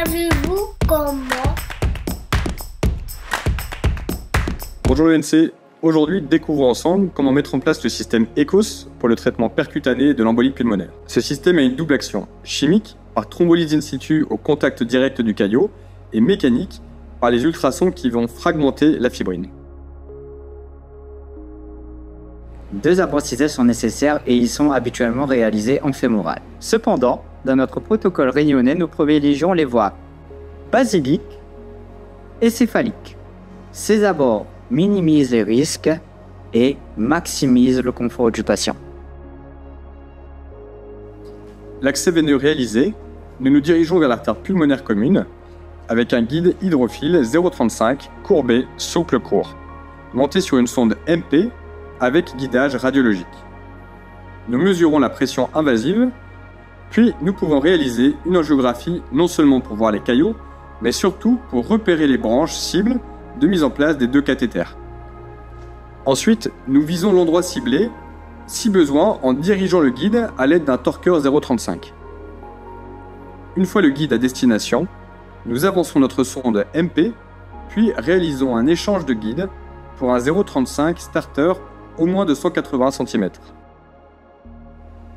Savez-vous comment? Bonjour l'ENC, aujourd'hui découvrons ensemble comment mettre en place le système ECOS pour le traitement percutané de l'embolie pulmonaire. Ce système a une double action, chimique par thrombolyse in situ au contact direct du caillot et mécanique par les ultrasons qui vont fragmenter la fibrine. Deux apprentissages sont nécessaires et ils sont habituellement réalisés en fémoral. Cependant, dans notre protocole réunionnais, nous privilégions les voies basiliques et céphaliques. Ces abords minimisent les risques et maximisent le confort du patient. L'accès veineux réalisé, nous nous dirigeons vers l'artère pulmonaire commune avec un guide hydrophile 0,35 courbé souple court, monté sur une sonde MP avec guidage radiologique. Nous mesurons la pression invasive, puis nous pouvons réaliser une angiographie non seulement pour voir les caillots, mais surtout pour repérer les branches cibles de mise en place des deux cathéters. Ensuite, nous visons l'endroit ciblé, si besoin, en dirigeant le guide à l'aide d'un torqueur 0,35. Une fois le guide à destination, nous avançons notre sonde MP, puis réalisons un échange de guide pour un 0,35 starter au moins de 180 cm.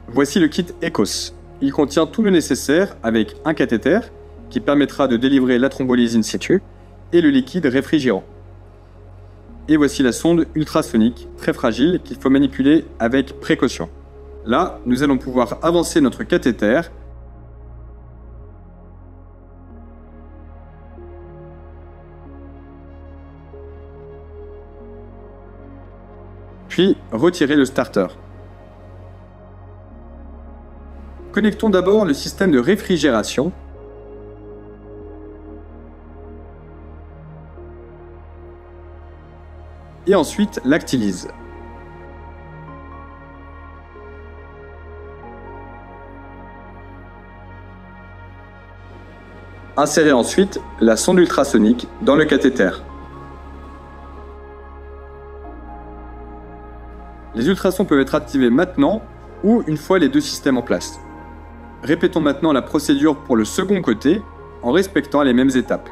Voici le kit ECOS. Il contient tout le nécessaire avec un cathéter qui permettra de délivrer la thrombolyse in situ et le liquide réfrigérant. Et voici la sonde ultrasonique, très fragile, qu'il faut manipuler avec précaution. Là, nous allons pouvoir avancer notre cathéter puis retirer le starter. Connectons d'abord le système de réfrigération et ensuite l'actilise. Insérez ensuite la sonde ultrasonique dans le cathéter. Les ultrasons peuvent être activés maintenant ou une fois les deux systèmes en place. Répétons maintenant la procédure pour le second côté en respectant les mêmes étapes.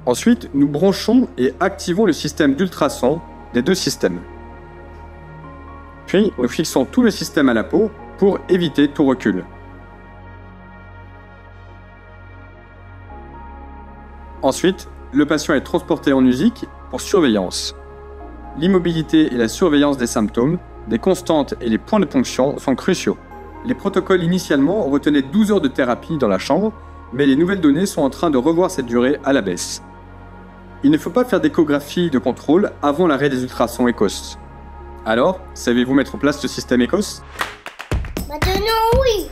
Ensuite, nous branchons et activons le système d'ultrasons des deux systèmes. Puis, nous fixons tout le système à la peau pour éviter tout recul. Ensuite, le patient est transporté en USIC pour surveillance. L'immobilité et la surveillance des symptômes, des constantes et les points de ponction sont cruciaux. Les protocoles initialement retenaient 12 heures de thérapie dans la chambre, mais les nouvelles données sont en train de revoir cette durée à la baisse. Il ne faut pas faire d'échographie de contrôle avant l'arrêt des ultrasons ECOS. Alors, savez-vous mettre en place ce système ECOS? Maintenant oui!